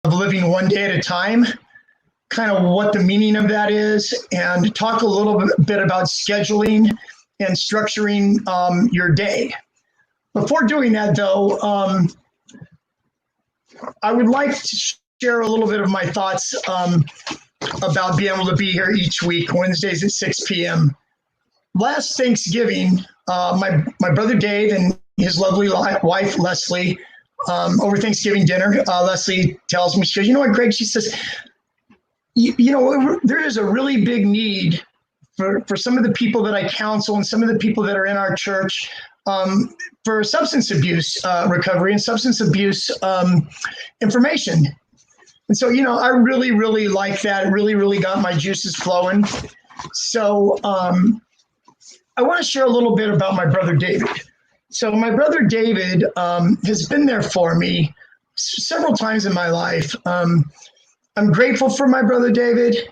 living one day at a time, kind of what the meaning of that is, and talk a little bit about scheduling and structuring your day. Before doing that, though, I would like to share a little bit of my thoughts about being able to be here each week, Wednesdays at 6 p.m. Last Thanksgiving, my brother Dave and his lovely wife, Leslie, over Thanksgiving dinner, Leslie tells me, she goes, you know what, Greg, she says, you know, there is a really big need for some of the people that I counsel and some of the people that are in our church for substance abuse recovery and substance abuse information. And so, you know, I really, really like that. It really, really got my juices flowing. So I want to share a little bit about my brother David. So my brother David has been there for me several times in my life. I'm grateful for my brother David.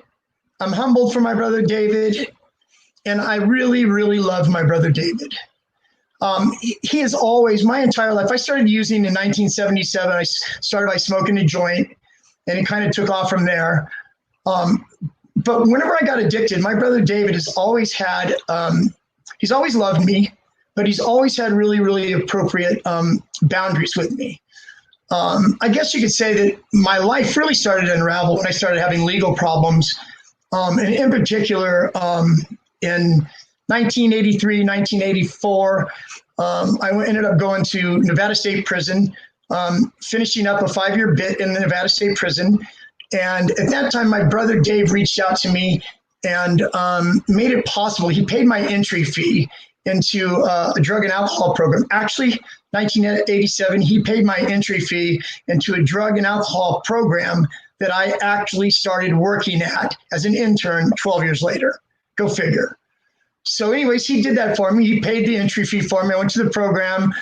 I'm humbled for my brother David. And I really, really love my brother David. He is always, my entire life, I started using in 1977. I started by smoking a joint, and it kind of took off from there. But whenever I got addicted, my brother David has always had, he's always loved me, but he's always had really, really appropriate boundaries with me. I guess you could say that my life really started to unravel when I started having legal problems. And in particular, in 1983, 1984, I ended up going to Nevada State Prison, finishing up a 5-year bit in the Nevada State Prison. And at that time, my brother Dave reached out to me and made it possible. He paid my entry fee into a drug and alcohol program. Actually, 1987, he paid my entry fee into a drug and alcohol program that I actually started working at as an intern 12 years later. Go figure. So anyways, he did that for me. He paid the entry fee for me. I went to the program,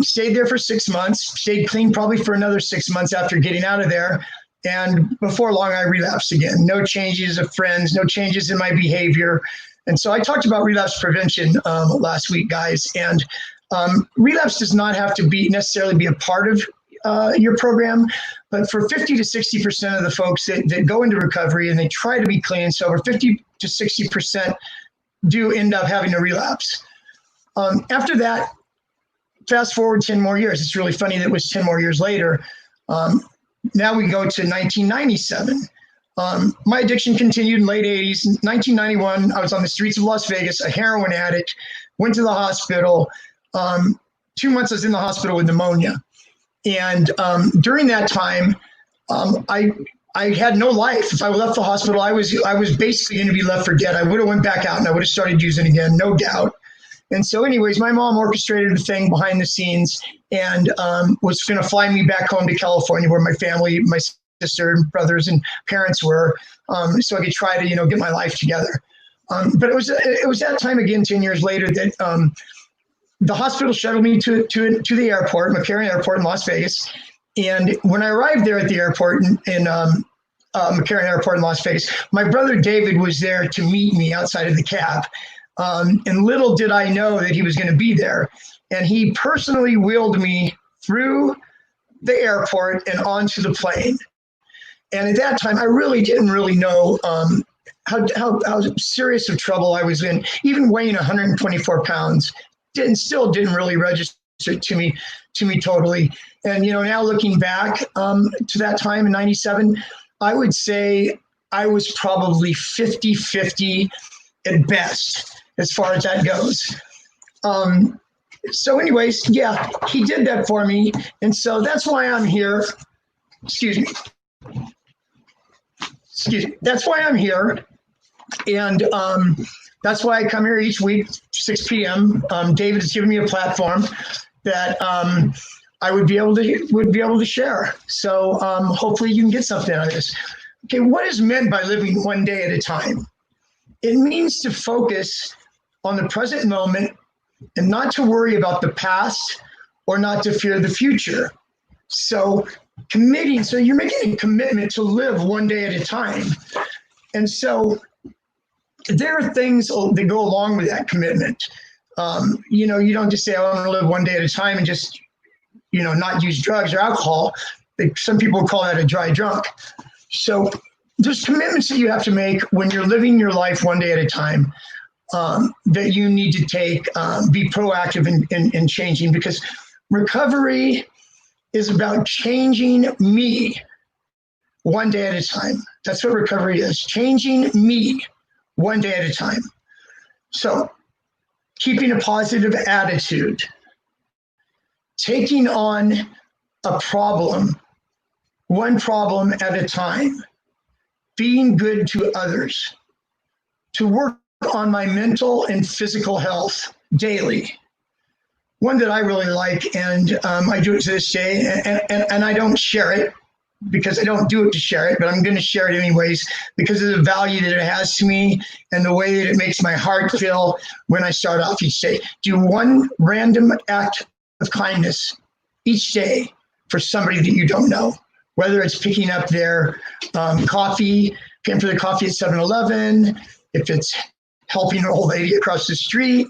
stayed there for 6 months, stayed clean probably for another 6 months after getting out of there. And before long, I relapsed again. No changes of friends, no changes in my behavior. And so I talked about relapse prevention last week, guys. And relapse does not have to necessarily be a part of your program, but for 50 to 60% of the folks that go into recovery and they try to be clean and sober, 50 to 60% do end up having a relapse. After that, fast forward 10 more years. It's really funny that it was 10 more years later. Now we go to 1997. My addiction continued in late 80s. In 1991, I was on the streets of Las Vegas, a heroin addict, went to the hospital. 2 months I was in the hospital with pneumonia. And during that time, I had no life. If I left the hospital, I was basically going to be left for dead. I would have went back out and I would have started using again, no doubt. And so anyways, my mom orchestrated a thing behind the scenes and was going to fly me back home to California where my family, my sister and brothers and parents were, so I could try to, get my life together. But it was that time again, 10 years later, that the hospital shuttled me to the airport, McCarran Airport in Las Vegas. And when I arrived there at the airport in McCarran Airport in Las Vegas, my brother David was there to meet me outside of the cab. And little did I know that he was going to be there. And he personally wheeled me through the airport and onto the plane. And at that time, I really didn't know how serious of trouble I was in. Even weighing 124 pounds still didn't really register to me totally. And, now looking back to that time in 97, I would say I was probably 50-50 at best as far as that goes. So anyways, yeah, he did that for me. And so that's why I'm here. Excuse me. That's why I'm here. And that's why I come here each week, 6 p.m. David has given me a platform that I would be able to share. So hopefully you can get something out of this. Okay, what is meant by living one day at a time? It means to focus on the present moment and not to worry about the past or not to fear the future. So you're making a commitment to live one day at a time. And so there are things that go along with that commitment. You don't just say, I want to live one day at a time and just, not use drugs or alcohol. some people call that a dry drunk. So there's commitments that you have to make when you're living your life one day at a time, that you need to take, be proactive in changing, because recovery is about changing me one day at a time. That's what recovery is, changing me one day at a time. So keeping a positive attitude, taking on a problem, one problem at a time, being good to others, to work on my mental and physical health daily. One that I really like, and I do it to this day, and I don't share it because I don't do it to share it, but I'm going to share it anyways because of the value that it has to me and the way that it makes my heart feel when I start off each day. Do one random act of kindness each day for somebody that you don't know, whether it's picking up their coffee, paying for the coffee at 7-Eleven, if it's helping an old lady across the street,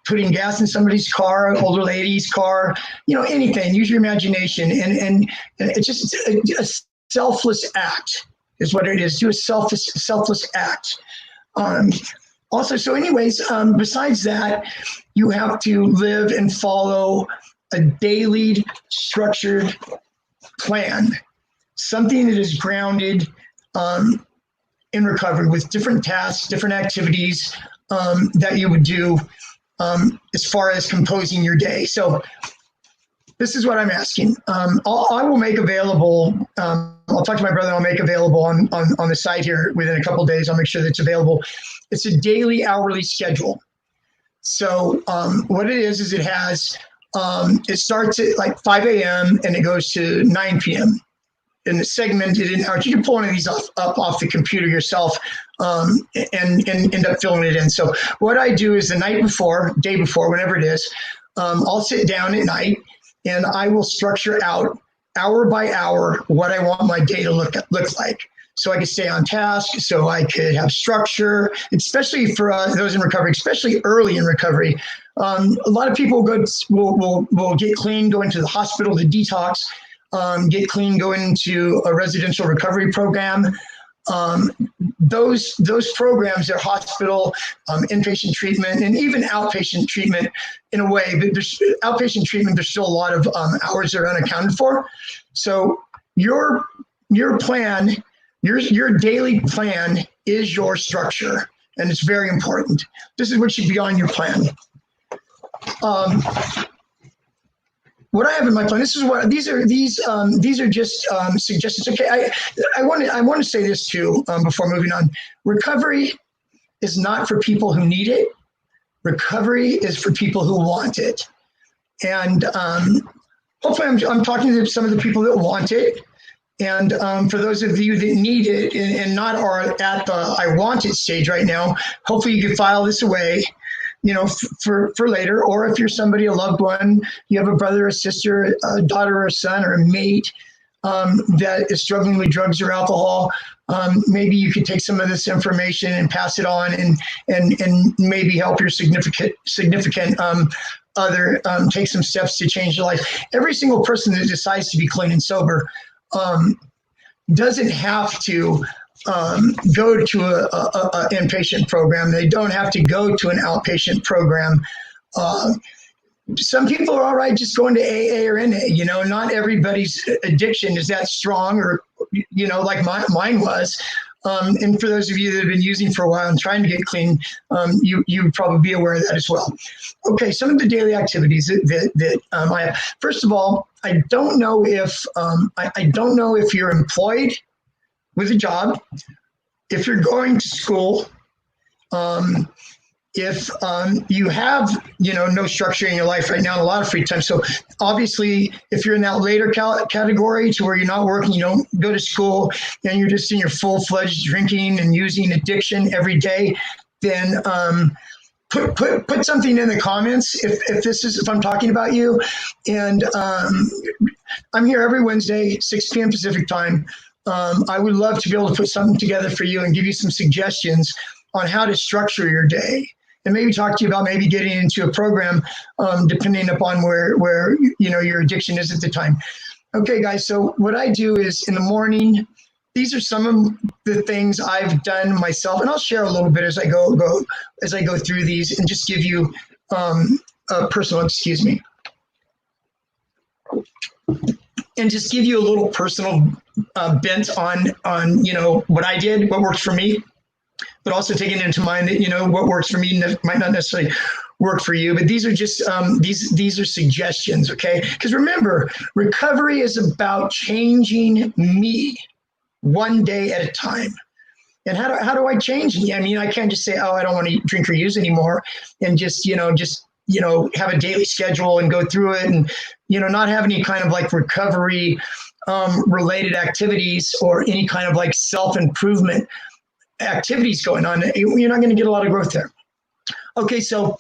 putting gas in somebody's car, older lady's car, anything. Use your imagination, and it's just a selfless act is what it is. Do a selfless act. Also, so anyways, besides that, you have to live and follow a daily structured plan, something that is grounded in recovery with different tasks, different activities that you would do as far as composing your day. So this is what I'm asking. I will make available, I'll talk to my brother, I'll make available on the site here within a couple of days. I'll make sure that it's available. It's a daily hourly schedule. So what it is it has, it starts at like 5 a.m. and it goes to 9 p.m. and it's segmented in hours. You can pull one of these off the computer yourself and end up filling it in. So what I do is the night before, day before, whenever it is, I'll sit down at night and I will structure out hour by hour what I want my day to look like. So I could stay on task, so I could have structure, especially for those in recovery, especially early in recovery. A lot of people will get clean, go into the hospital to detox, get clean, go into a residential recovery program. Those programs are hospital, inpatient treatment, and even outpatient treatment in a way. But there's outpatient treatment, there's still a lot of hours that are unaccounted for. So your plan, your daily plan is your structure, and it's very important. This is what should be on your plan. What I have in my plan, these are just suggestions. Okay, I want to say this too before moving on. Recovery is not for people who need it. Recovery is for people who want it. And hopefully I'm talking to some of the people that want it. And for those of you that need it and not are at the I want it stage right now, hopefully you can file this away, for later. Or if you're somebody, a loved one, you have a brother, a sister, a daughter, or a son, or a mate that is struggling with drugs or alcohol, maybe you could take some of this information and pass it on and maybe help your significant other take some steps to change their life. Every single person that decides to be clean and sober doesn't have to go to a inpatient program. They don't have to go to an outpatient program. Some people are all right just going to AA or NA. Not everybody's addiction is that strong, or like mine was. And for those of you that have been using for a while and trying to get clean, you would probably be aware of that as well. Okay, some of the daily activities that I have. First of all, I don't know if you're employed with a job, if you're going to school, if you have no structure in your life right now, a lot of free time. So obviously, if you're in that later category to where you're not working, you don't go to school, and you're just in your full-fledged drinking and using addiction every day, then put something in the comments if I'm talking about you. And I'm here every Wednesday, 6 p.m. Pacific time. I would love to be able to put something together for you and give you some suggestions on how to structure your day, and maybe talk to you about maybe getting into a program depending upon where your addiction is at the time. Okay, guys, so what I do is in the morning, these are some of the things I've done myself, and I'll share a little bit as I go through these, and just give you a personal, excuse me, and just give you a little personal bent on what I did, what worked for me, but also taking into mind that what works for me might not necessarily work for you. But these are just these are suggestions, okay? Because remember, recovery is about changing me one day at a time. And how do I change me? I mean, I can't just say, oh, I don't want to drink or use anymore, and just have a daily schedule and go through it, and not have any kind of like recovery related activities or any kind of like self-improvement activities going on. You're not going to get a lot of growth there. Okay, so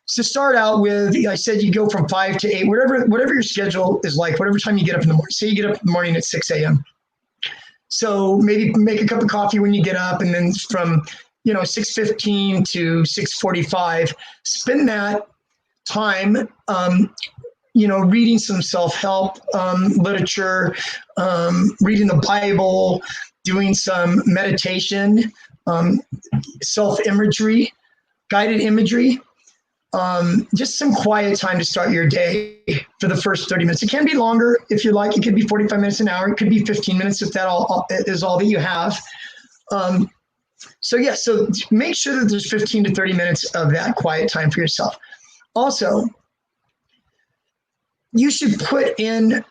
to start out with, I said you go from 5 to 8, whatever your schedule is like, whatever time you get up in the morning. Say you get up in the morning at 6 a.m. So maybe make a cup of coffee when you get up, and then from 6:15 to 6:45, spend that time reading some self-help literature, reading the Bible, doing some meditation, self-imagery, guided imagery, just some quiet time to start your day for the first 30 minutes. It can be longer if you like. It could be 45 minutes, an hour. It could be 15 minutes if that is all that you have. So make sure that there's 15 to 30 minutes of that quiet time for yourself. Also, you should put in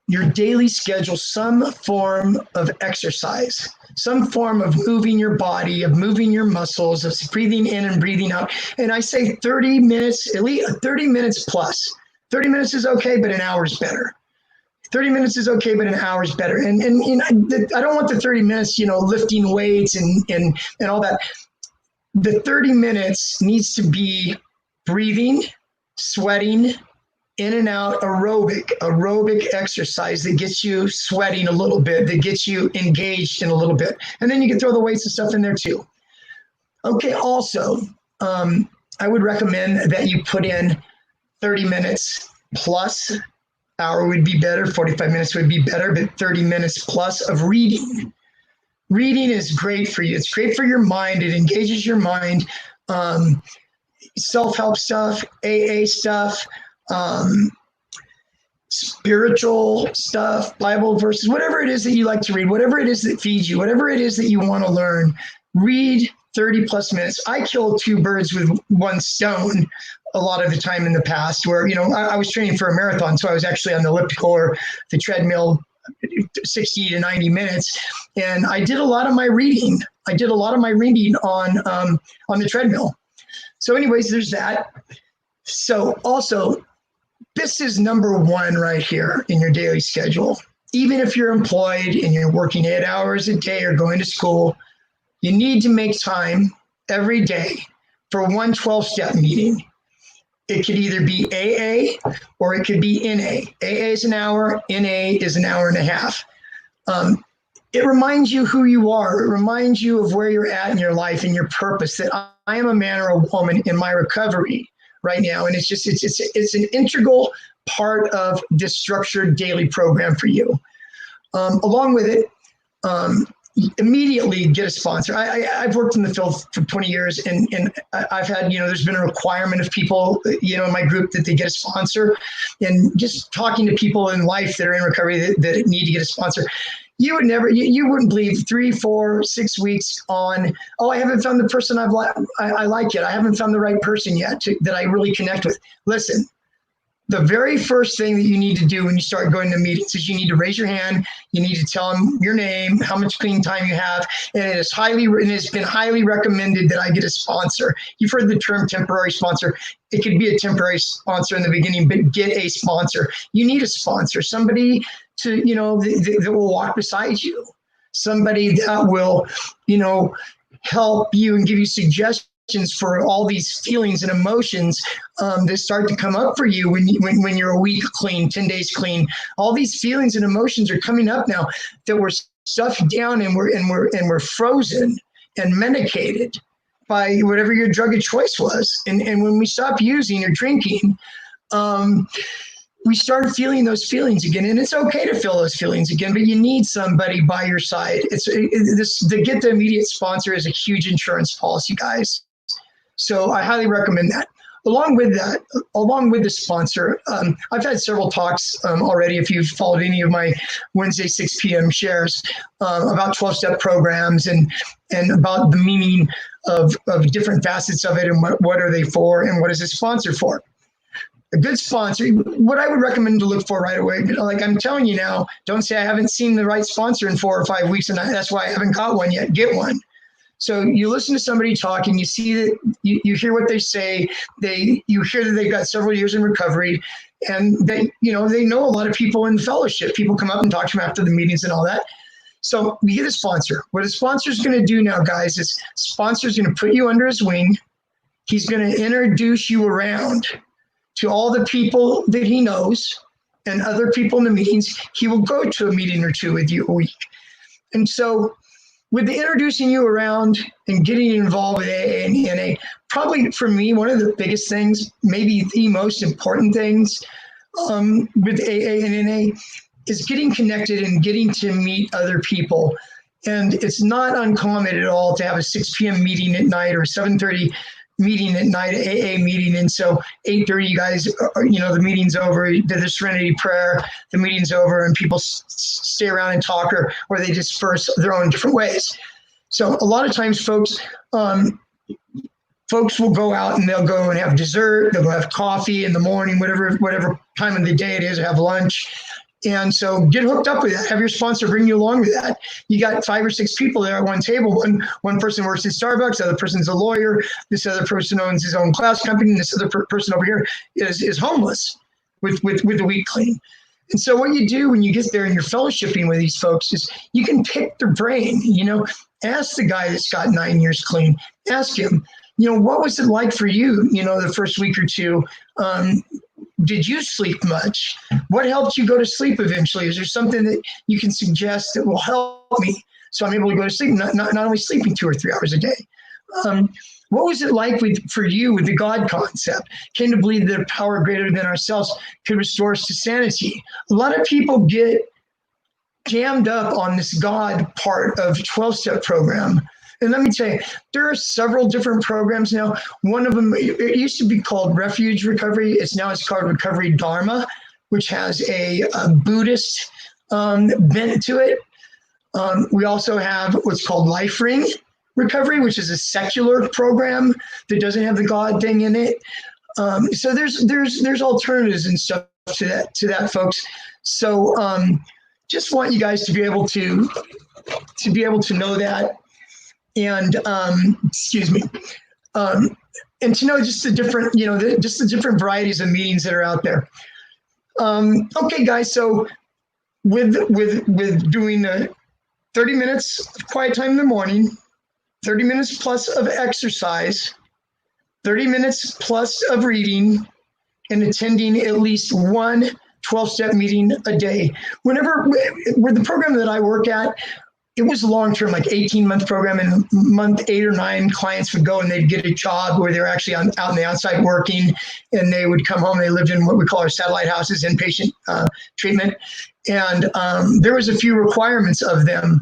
your daily schedule some form of exercise, some form of moving your body, of moving your muscles, of breathing in and breathing out. And I say 30 minutes, at least 30 minutes plus. 30 minutes is okay, but an hour is better. 30 minutes is okay, but an hour is better. And I don't want the 30 minutes, lifting weights and all that. The 30 minutes needs to be breathing, sweating, in and out, aerobic exercise that gets you sweating a little bit, that gets you engaged in a little bit. And then you can throw the weights and stuff in there too. Okay, also, I would recommend that you put in 30 minutes plus. Hour would be better, 45 minutes would be better, but 30 minutes plus of reading. Reading is great for you. It's great for your mind. It engages your mind. Self-help stuff, AA stuff, spiritual stuff, Bible verses, whatever it is that you like to read, whatever it is that feeds you, whatever it is that you want to learn, read 30 plus minutes. I kill two birds with one stone a lot of the time in the past, where, I was training for a marathon. So I was actually on the elliptical or the treadmill 60 to 90 minutes. And I did a lot of my reading. on the treadmill. So anyways, there's that. So also, this is number one right here in your daily schedule. Even if you're employed and you're working 8 hours a day or going to school, you need to make time every day for one 12-step meeting. It could either be AA or it could be NA. AA is an hour, NA is an hour and a half. It reminds you who you are. It reminds you of where you're at in your life and your purpose, that I am a man or a woman in my recovery right now. And it's an integral part of this structured daily program for you. Along with it, immediately get a sponsor. I've worked in the field for 20 years, and I've had, there's been a requirement of people, in my group that they get a sponsor. And just talking to people in life that are in recovery that need to get a sponsor, you wouldn't believe 3, 4, 6 weeks on, I haven't found the person I like yet. I haven't found the right person yet that I really connect with. Listen, the very first thing that you need to do when you start going to meetings is you need to raise your hand. You need to tell them your name, how much clean time you have. And it's been highly recommended that I get a sponsor. You've heard the term temporary sponsor. It could be a temporary sponsor in the beginning, but get a sponsor. You need a sponsor, somebody to, that will walk beside you, somebody that will, help you and give you suggestions for all these feelings and emotions that start to come up for you when you're a week clean, 10 days clean. All these feelings and emotions are coming up now that we're stuffed down and we're frozen and medicated by whatever your drug of choice was. And when we stop using or drinking, we started feeling those feelings again, and it's okay to feel those feelings again, but you need somebody by your side. To get the immediate sponsor is a huge insurance policy, guys. So I highly recommend that. Along with the sponsor, I've had several talks already, if you've followed any of my Wednesday 6 p.m. shares, about 12-step programs and about the meaning of different facets of it and what are they for and what is a sponsor for. A good sponsor, what I would recommend to look for right away, like I'm telling you now, don't say I haven't seen the right sponsor in 4 or 5 weeks and that's why I haven't got one yet. Get one. So you listen to somebody talk and you see that you hear what they say. You hear that they've got several years in recovery, and they know a lot of people in the fellowship. People come up and talk to them after the meetings and all that. So you get a sponsor. What a sponsor is going to do now, guys, is sponsor is going to put you under his wing. He's going to introduce you around to all the people that he knows and other people in the meetings. He will go to a meeting or two with you a week. And so with the introducing you around and getting involved with AA and NA, probably for me, one of the biggest things, maybe the most important things with AA and NA is getting connected and getting to meet other people. And it's not uncommon at all to have a 6 p.m. meeting at night or 7:30 meeting at night, AA meeting. And so 8:30, you guys, the meeting's over, the Serenity Prayer, the meeting's over, and people stay around and talk, or they disperse their own different ways. So a lot of times folks will go out and they'll go and have dessert, they'll go have coffee in the morning, whatever time of the day it is, have lunch. And so get hooked up with that. Have your sponsor bring you along with that. You got 5 or 6 people there at one table. One person works at Starbucks, the other person's a lawyer, this other person owns his own class company, and this other person over here is homeless with the week clean. And so what you do when you get there and you're fellowshipping with these folks is you can pick their brain. Ask the guy that's got 9 years clean. Ask him, what was it like for you, the first week or two? Did you sleep much? What helped you go to sleep eventually? Is there something that you can suggest that will help me so I'm able to go to sleep, not only sleeping 2 or 3 hours a day? What was it like for you with the God concept? Came to believe that a power greater than ourselves could restore us to sanity. A lot of people get jammed up on this God part of 12-step program. And let me tell you, there are several different programs now. One of them, it used to be called Refuge Recovery. It's called Recovery Dharma, which has a Buddhist bent to it. We also have what's called Life Ring Recovery, which is a secular program that doesn't have the God thing in it. So there's alternatives and stuff to that, folks. So just want you guys to be able to know that. And and to know just the different, the different varieties of meetings that are out there. Okay, guys. So with doing 30 minutes of quiet time in the morning, 30 minutes plus of exercise, 30 minutes plus of reading, and attending at least one 12-step meeting a day. With the program that I work at, it was long-term, like 18-month program, and month 8 or 9, clients would go and they'd get a job where they're actually out on the outside working, and they would come home. They lived in what we call our satellite houses, inpatient treatment. And there was a few requirements of them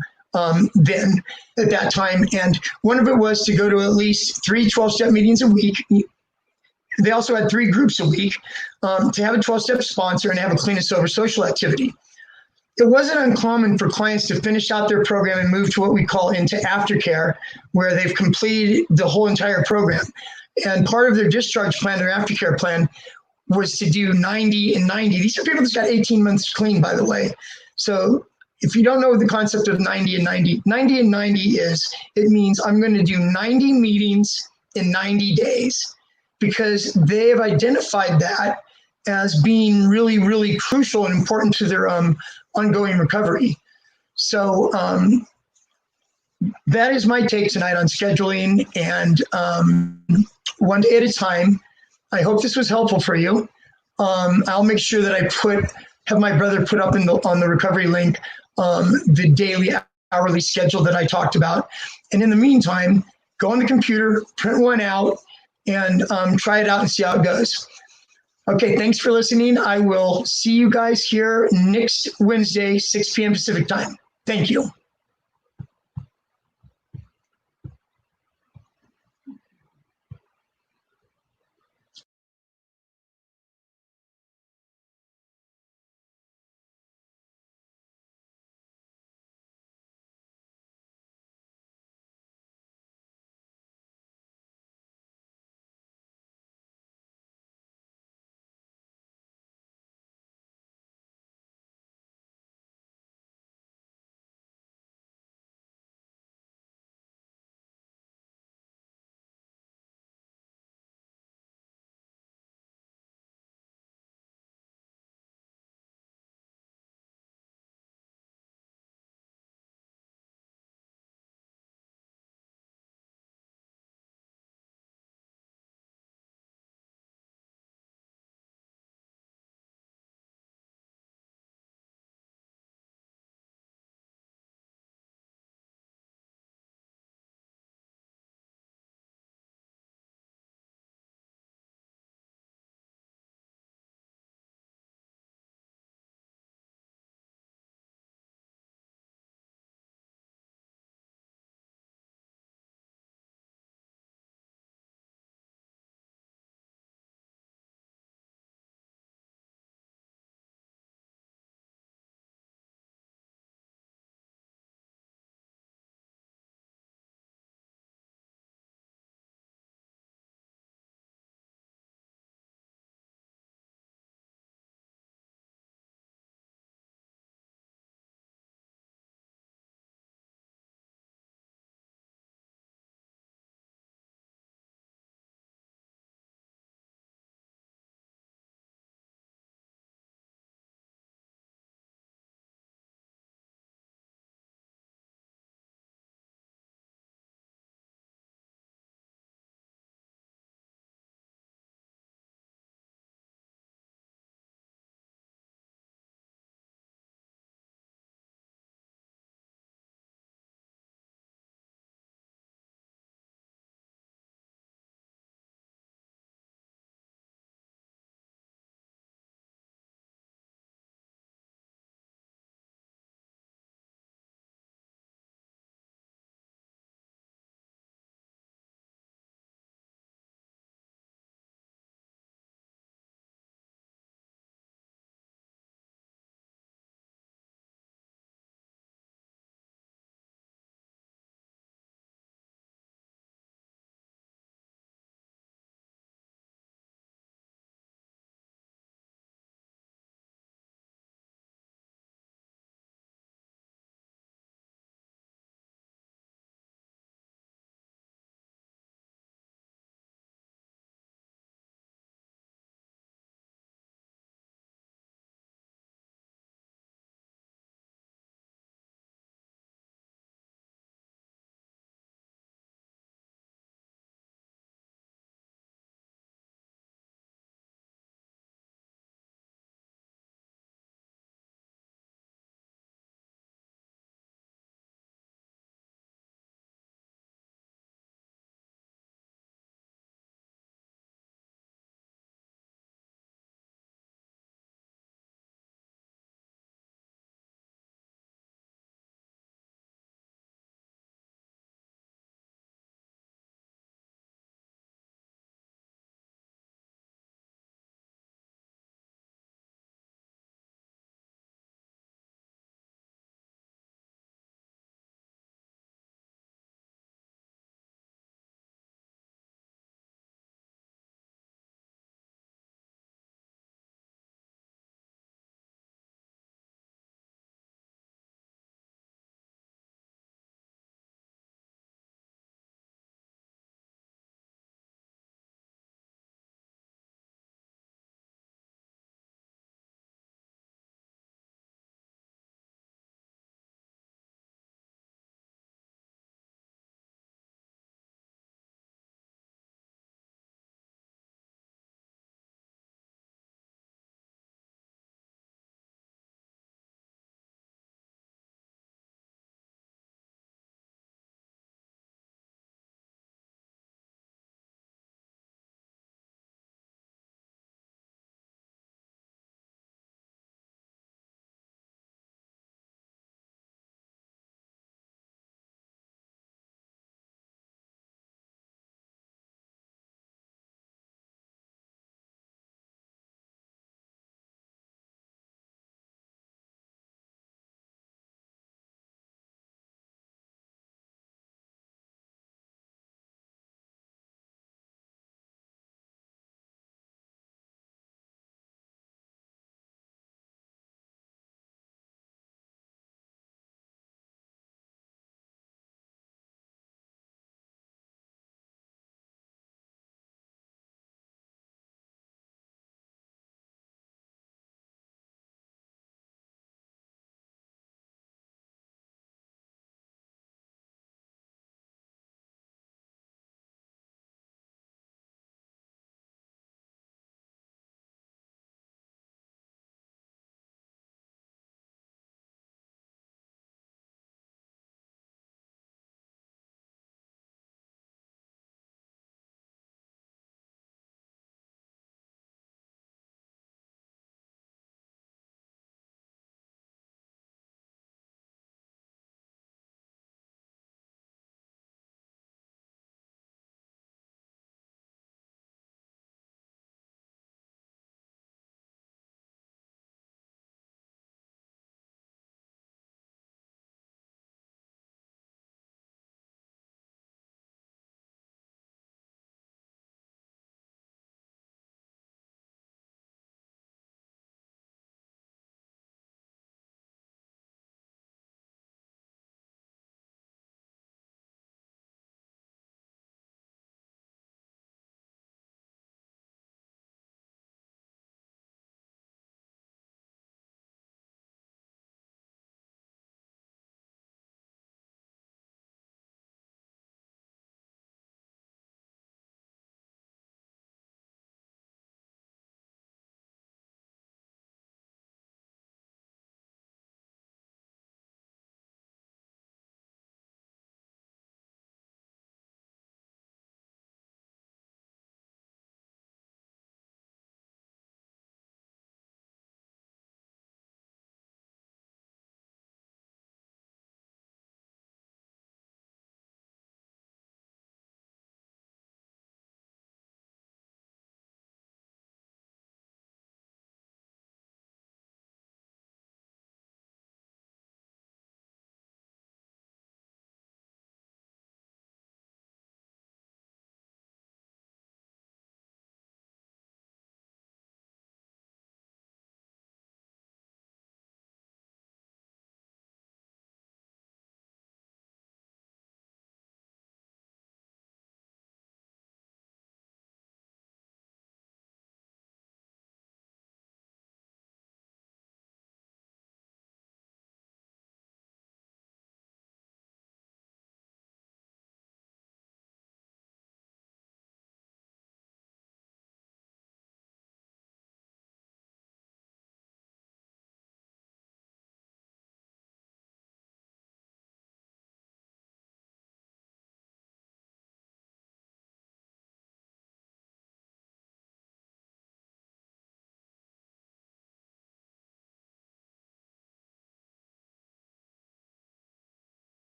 then at that time. And one of it was to go to at least 3 12-step meetings a week. They also had 3 groups a week, to have a 12-step sponsor and have a clean and sober social activity. It wasn't uncommon for clients to finish out their program and move to what we call into aftercare, where they've completed the whole entire program. And part of their discharge plan, their aftercare plan, was to do 90 and 90. These are people that's got 18 months clean, by the way. So if you don't know the concept of 90 and 90, 90 and 90 it means I'm going to do 90 meetings in 90 days, because they have identified that as being really, really crucial and important to their ongoing recovery. So that is my take tonight on scheduling and one day at a time. I hope this was helpful for you. I'll make sure that I have my brother put up on the recovery link the daily, hourly schedule that I talked about. And in the meantime, go on the computer, print one out, and try it out and see how it goes. Okay, thanks for listening. I will see you guys here next Wednesday, 6 p.m. Pacific time. Thank you.